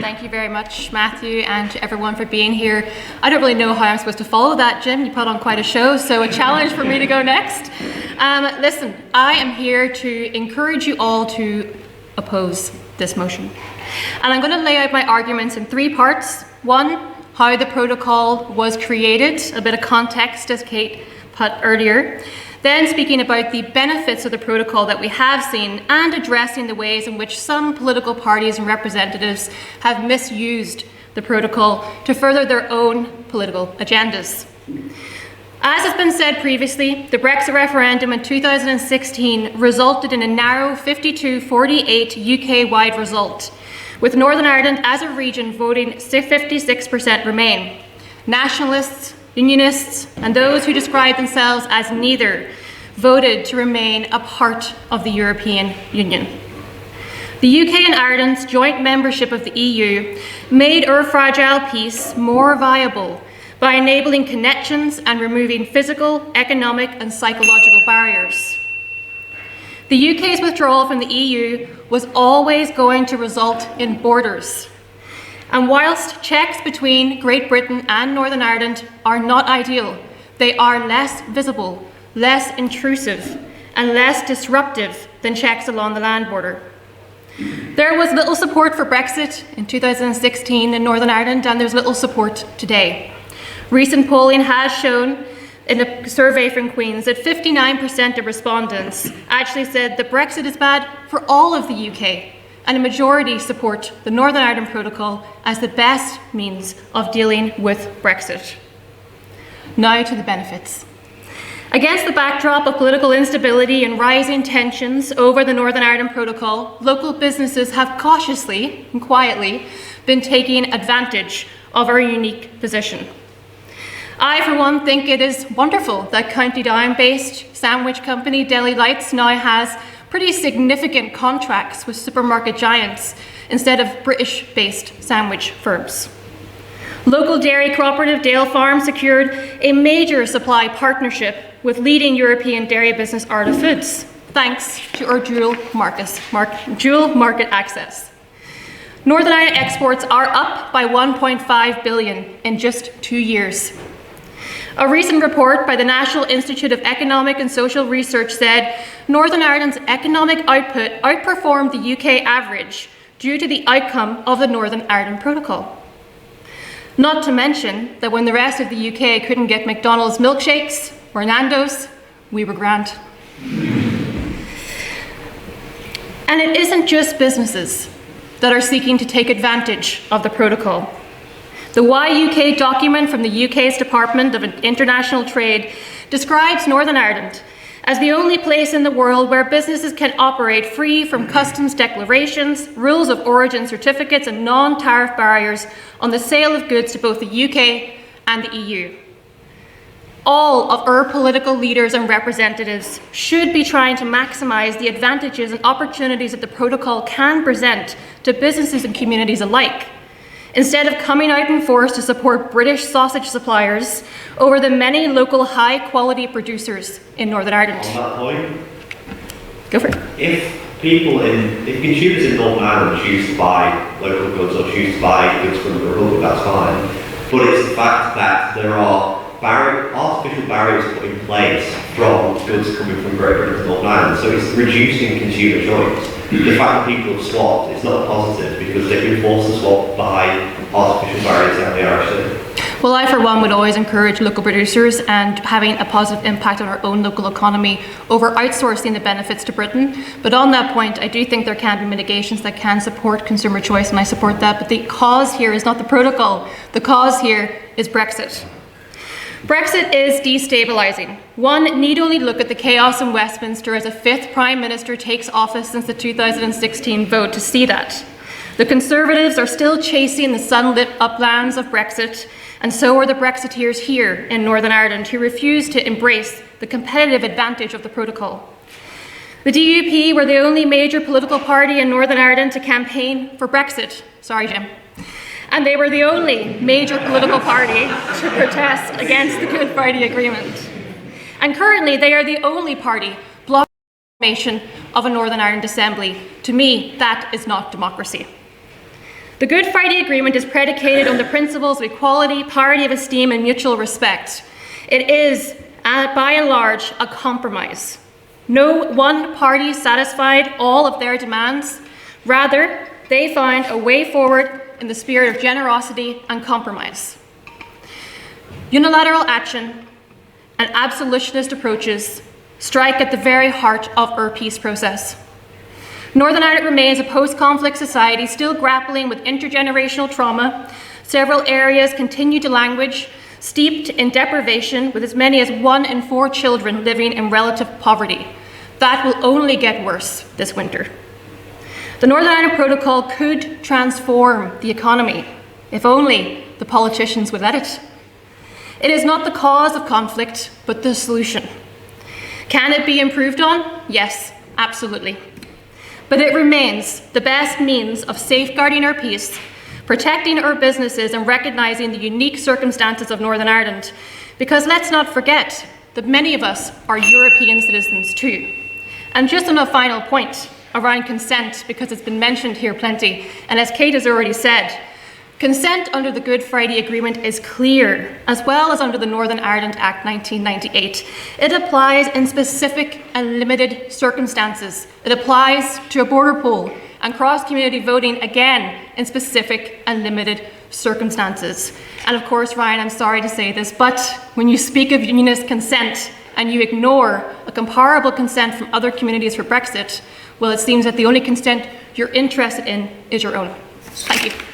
Thank you very much, Matthew, and to everyone for being here. I don't really know how I'm supposed to follow that, Jim. You put on quite a show, so a challenge for me to go next. Listen, I am here to encourage you all to oppose this motion. And I'm going to lay out my arguments in three parts. One, how the protocol was created, a bit of context, as Kate put earlier. Then speaking about the benefits of the protocol that we have seen and addressing the ways in which some political parties and representatives have misused the protocol to further their own political agendas. As has been said previously, the Brexit referendum in 2016 resulted in a narrow 52-48 UK-wide result, with Northern Ireland as a region voting 56% Remain. Nationalists, Unionists, and those who describe themselves as neither voted to remain a part of the European Union. The UK and Ireland's joint membership of the EU made our fragile peace more viable by enabling connections and removing physical, economic, and psychological barriers. The UK's withdrawal from the EU was always going to result in borders. And whilst checks between Great Britain and Northern Ireland are not ideal, they are less visible, less intrusive, and less disruptive than checks along the land border. There was little support for Brexit in 2016 in Northern Ireland, and there's little support today. Recent polling has shown in a survey from Queen's that 59% of respondents actually said that Brexit is bad for all of the UK, and a majority support the Northern Ireland Protocol as the best means of dealing with Brexit. Now to the benefits. Against the backdrop of political instability and rising tensions over the Northern Ireland Protocol, local businesses have cautiously and quietly been taking advantage of our unique position. I, for one, think it is wonderful that County Down-based sandwich company Deli Lights now has pretty significant contracts with supermarket giants instead of British-based sandwich firms. Local dairy cooperative Dale Farm secured a major supply partnership with leading European dairy business Arla Foods, thanks to our dual market access. Northern Ireland exports are up by 1.5 billion in just 2 years. A recent report by the National Institute of Economic and Social Research said Northern Ireland's economic output outperformed the UK average due to the outcome of the Northern Ireland Protocol. Not to mention that when the rest of the UK couldn't get McDonald's milkshakes or Nando's, we were grand. And it isn't just businesses that are seeking to take advantage of the protocol. The Why UK document from the UK's Department of International Trade describes Northern Ireland as the only place in the world where businesses can operate free from customs declarations, rules of origin certificates, and non-tariff barriers on the sale of goods to both the UK and the EU. All of our political leaders and representatives should be trying to maximise the advantages and opportunities that the protocol can present to businesses and communities alike, instead of coming out in force to support British sausage suppliers over the many local high-quality producers in Northern Ireland. On that point, go for it. If consumers in Northern Ireland choose to buy local goods or choose to buy goods from the Republic, that's fine. But it's the fact that there are artificial barriers put in place from goods coming from Great Britain to Northern Ireland, so it's reducing consumer choice. The fact that people have swapped, it's not positive because they've been forced to swap by artificial barriers down the Irish Sea. Well, I, for one, would always encourage local producers and having a positive impact on our own local economy over outsourcing the benefits to Britain. But on that point, I do think there can be mitigations that can support consumer choice, and I support that. But the cause here is not the protocol. The cause here is Brexit. Brexit is destabilising. One need only look at the chaos in Westminster as a fifth Prime Minister takes office since the 2016 vote to see that. The Conservatives are still chasing the sunlit uplands of Brexit, and so are the Brexiteers here in Northern Ireland who refuse to embrace the competitive advantage of the protocol. The DUP were the only major political party in Northern Ireland to campaign for Brexit. Sorry, Jim. And they were the only major political party to protest against the Good Friday Agreement. And currently, they are the only party blocking the formation of a Northern Ireland Assembly. To me, that is not democracy. The Good Friday Agreement is predicated on the principles of equality, parity of esteem, and mutual respect. It is, by and large, a compromise. No one party satisfied all of their demands. Rather, they found a way forward in the spirit of generosity and compromise. Unilateral action and absolutionist approaches strike at the very heart of our peace process. Northern Ireland remains a post-conflict society still grappling with intergenerational trauma. Several areas continue to languish, steeped in deprivation, with as many as 1 in 4 children living in relative poverty. That will only get worse this winter. The Northern Ireland Protocol could transform the economy, if only the politicians would let it. It is not the cause of conflict, but the solution. Can it be improved on? Yes, absolutely. But it remains the best means of safeguarding our peace, protecting our businesses, and recognising the unique circumstances of Northern Ireland. Because let's not forget that many of us are European citizens too. And just on a final point around consent, because it's been mentioned here plenty, and as Kate has already said, consent under the Good Friday Agreement is clear, as well as under the Northern Ireland Act 1998. It applies in specific and limited circumstances. It applies to a border poll and cross-community voting, again, in specific and limited circumstances. And of course, Ryan, I'm sorry to say this, but when you speak of unionist consent and you ignore a comparable consent from other communities for Brexit, well, it seems that the only consent you're interested in is your own. Thank you.